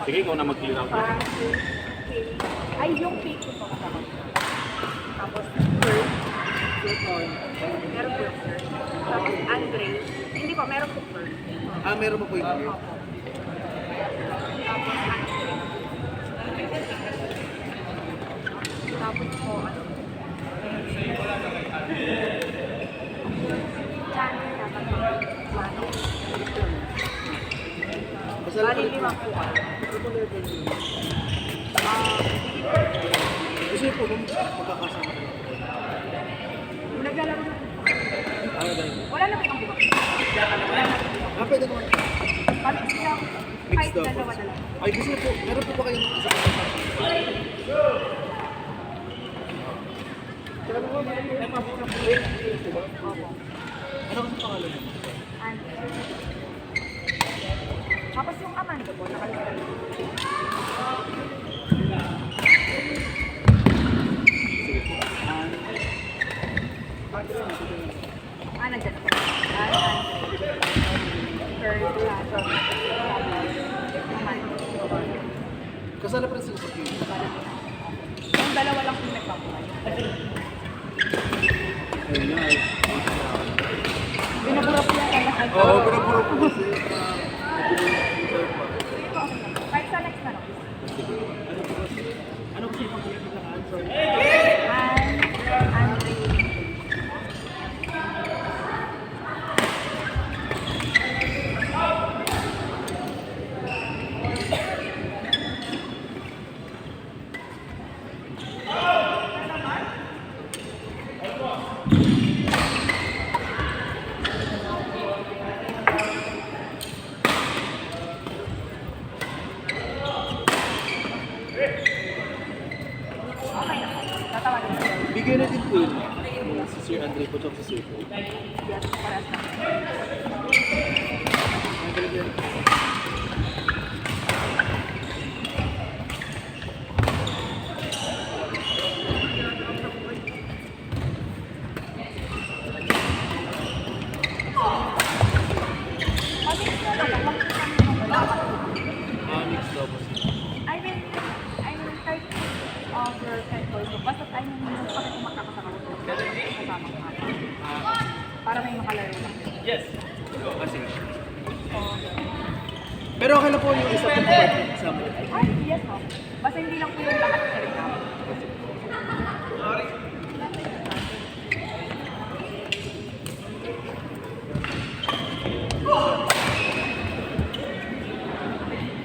Sige, ikaw na mag-clear out. Ay, yung fake ko pa kasama. Tapos, first, Pluton. Meron po yung first. Tapos, Andre. Hindi po, meron po first. Meron pa po yung Opo. Tapos, Andre. Tapos po, ano? Channel dapat po. Bali, lima po. Kasi po, magkakasama. Naglalaro na po. Wala na po ang buwak. Pwede naman. Bali silang Mixed kahit daw. dalawa na lang. Ay, gusto po, meron po ba kayo isa pa? Opo. Ano kasi pangalan niyo? Tapos yung Amanda po, nakalista. Nandiyan po. Kasala pa rin sila sa film. Yung dalawa lang po nagpapuhay. Ayun na eh. Binabura po yung kalahan. Oo, pinapuro po kasi. Kahit sa next na no? Ano kasi yung pagkulit ng answer? Andre. Bigyan natin po yun. Si Sir Andre po at si Sir po. Yes, parehas na. Mix daw po siya. I mean, type of your pet also. Basta tayo minsan pa rin makakasama ko. Kasama ko. Para may makalaro lang. Yes. Kasi. Pero okay lang po yung isa po sa mo. Ay, yes po. Basta hindi lang po yung lahat sa rin namin.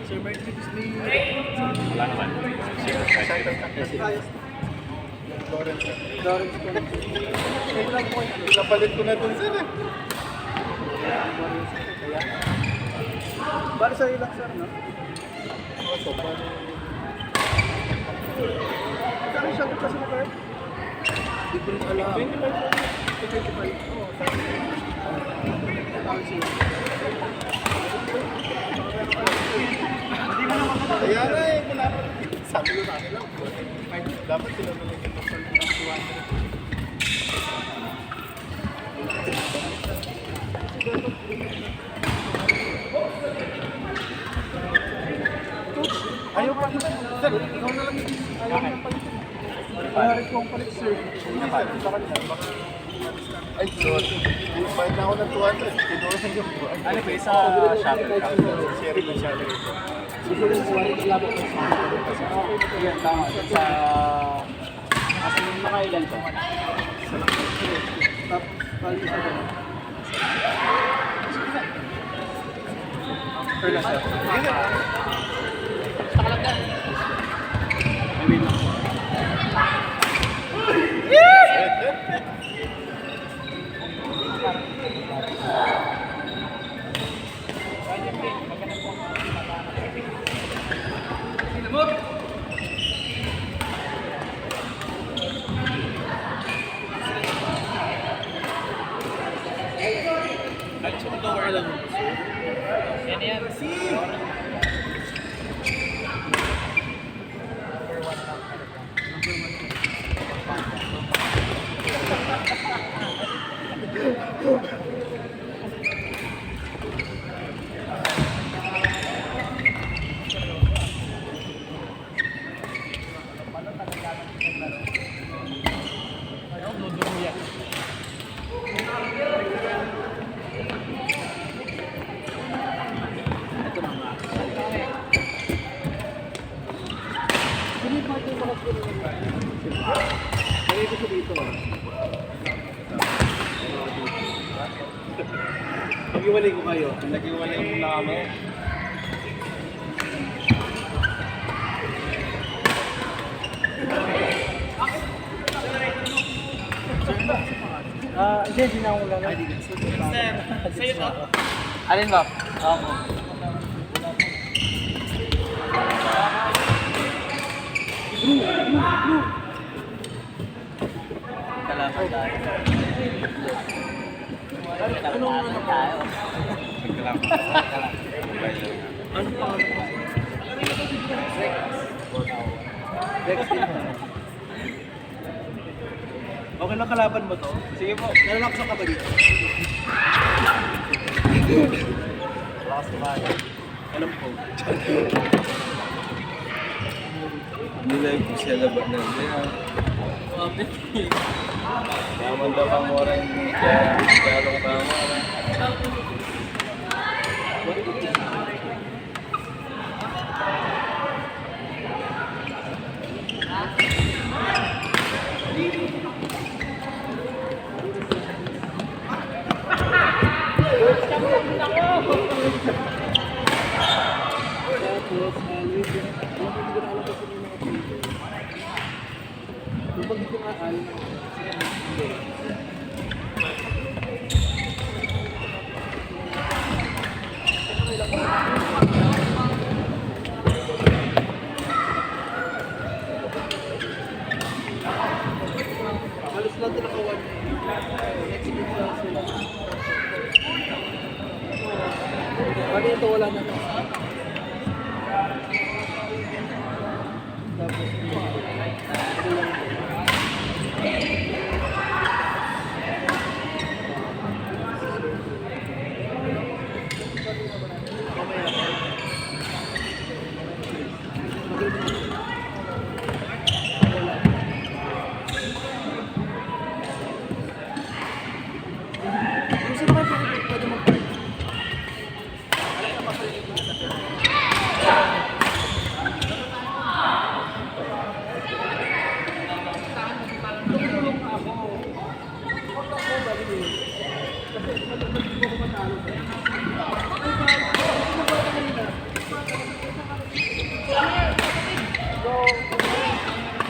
Sir Mark, may... Wala naman. Lawrence po. Ito lang po. Napalit ko na dun sir eh. Para sa ilang sir, no? So, para... Saan siya dito sa mga? Hindi ko rin alam. 25. Oo, hindi mo naman kasi. Kaya na eh, sabi ko sa akin lang. Dapat sila na lang yung pasal ng 200. Ayaw pa naman. Sir, ikaw na lang yung ayaw na palitin. Ayaw kong palit, sir. Hindi, sir. Sa kanila. Baka... Ay, God. Bayad na ako ng 200. Kinuha na yung buwan. Ano ba sa shuttle? Sharing ng shuttle. Siguro sa labo ko sa yan, tama. Sa... As in, mga ilan to? Tapos, bali sa ganun. Perla, sir. Nakalagdan. I mean, kayo? Nag-iwalay muna kami. Hindi na ako lang. Sa'yo to? Alin ba? Ako. Kalaban tayo. Kalaban tayo. Ano pa? Rex. Okay lang kalaban mo to? Sige po. Nalalaksan ka ba dito? Lakas kumain. Alam ko. Nilay ko siya laban na yan. Naman mo rin kaya lalong tama rin. Halos lang ito nakawan. Next week lang sila. Pwede ito wala na ito. Tapos ito lang ito.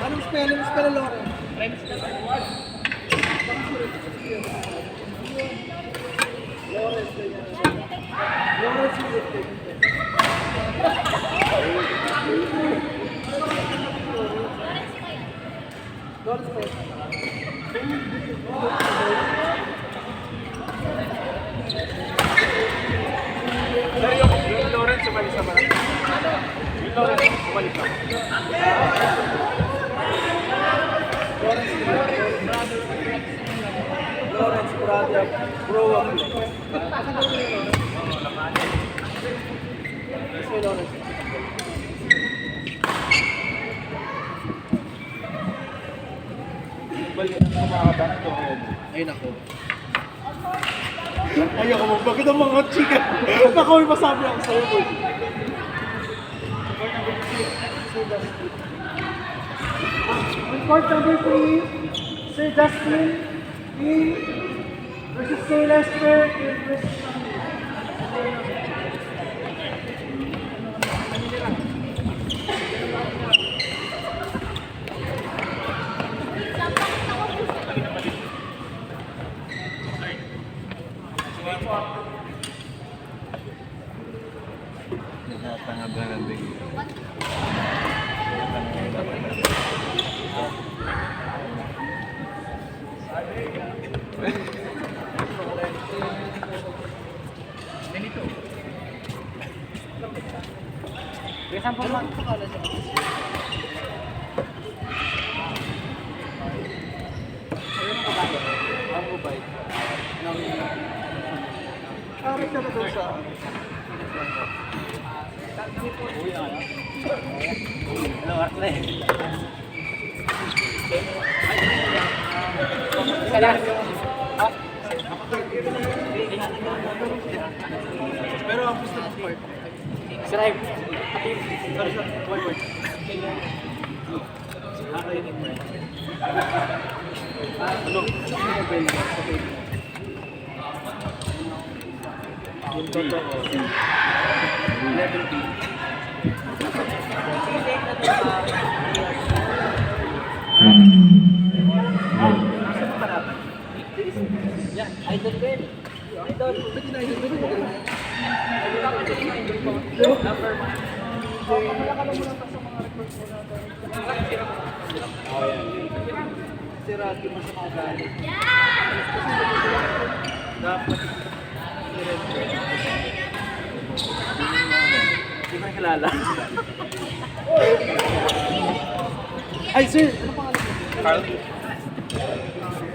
Anong spell Lauren? Yung Lawrence umalis na ba? Yung Lawrence umalis na. Lawrence brother, grow up. Kasi Lawrence. Balik na kumakabat ko. Ay nako. Ayoko mo, bakit ang mga chika? Naku, may masabi ako sa'yo ko. Report number 3, Sir Justin in versus Sir Lester in versus Nakatangablangan din. Ganito. Besan po man sa kala siya. Ayun ang kabayo. Ang ubay. Arit na ba sa uy na yan. Hello, Artle. Salas. Pero ang gusto ng part. Subscribe. Sorry, one word. Ano? Level B. Yan, idol din. Idol. Number 1. Oh, yan. Si Rocky mo sa mga galit. Dapat. Hindi ko na kilala. Ay, sir! Ano pangalan mo?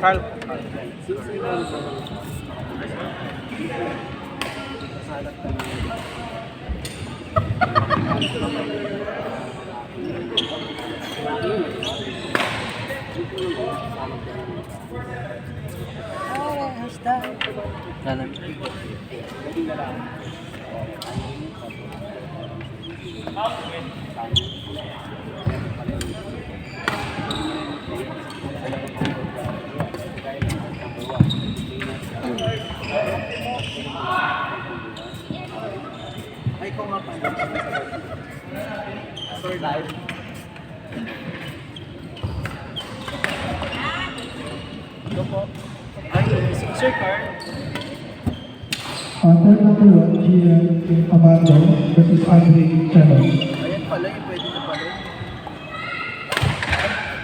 Carl. Carl. Ay, kung nga pa. Sorry, live. Ito po. Ay, Sir Carl. Third number 1, Gian Amado versus Andre Channel. Ayan pala, yung pwede na pala.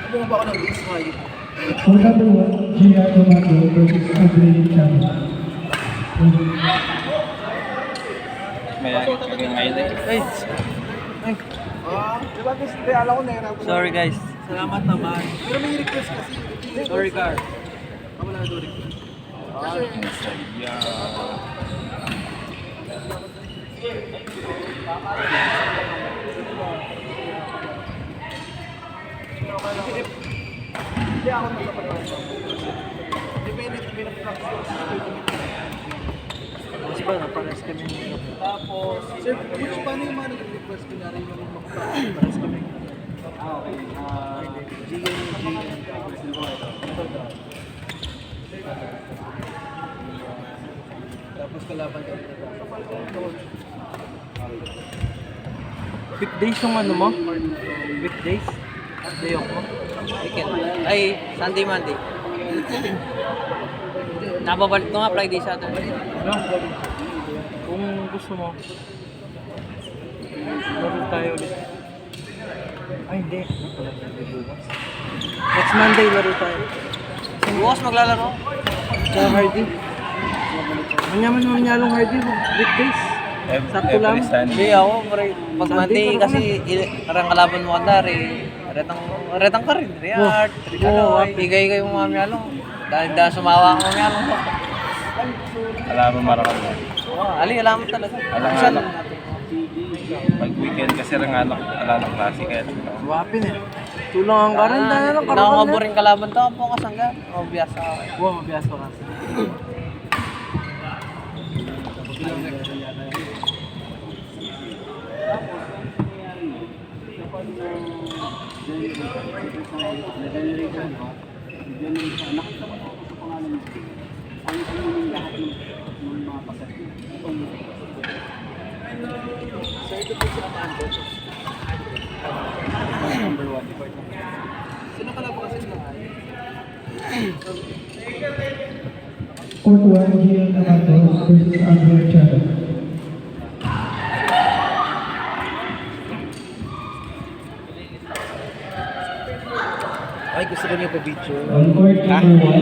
Ano ba ako ng race ngayon? Third number 1, Gian Amado versus Andre Channel. May highlight. Ay! Ay! Diba guys, hindi alam ko nahirapan. Sorry guys. Salamat naman. Pero may request kasi. Sorry, Carl. Ako na ito request. Hindi ako nakapagpapalala. Depende sa pinag-practice. Mas ba, napares kami. Tapos, Sir, which paano yung mga nag-request ko na rin yung mag-practice? Pares kami. okay. Tapos kalaban kami na Weekdays yung ano mo? Weekdays? Day off mo? Weekend. Ay, Sunday, Monday. Napabalik ko nga Friday, Saturday. No, Kung gusto mo, laro tayo ulit. Ay, hindi. Next Monday, laro tayo. Bukas maglalaro. sa Hardy. Manyaman naman nyalong Hardy. Weekdays. Sakto lang. Hindi ako, pag Monday kasi karang kalaban mo kandari. Retang ka rin. Riyart, higay kayo mga myalong. Dahil sumawa ang myalong. Alam mo marakal mo. Ali, alam mo talaga. Alang-alang. Pag weekend kasi alang-alang klase kaya. Wapin eh. Tulang ka rin tayo ng karoon. Nakakaboring kalaban to. Po kasangga. Mabiyasa ako. Wow, mabiyas pa kasi. So ito po si Amanda. Number 1 department. Sino ka lang po kasi na Court 1, Gian Amado versus Andre Channel. ay gusto ko niyo pa video. On court number 1.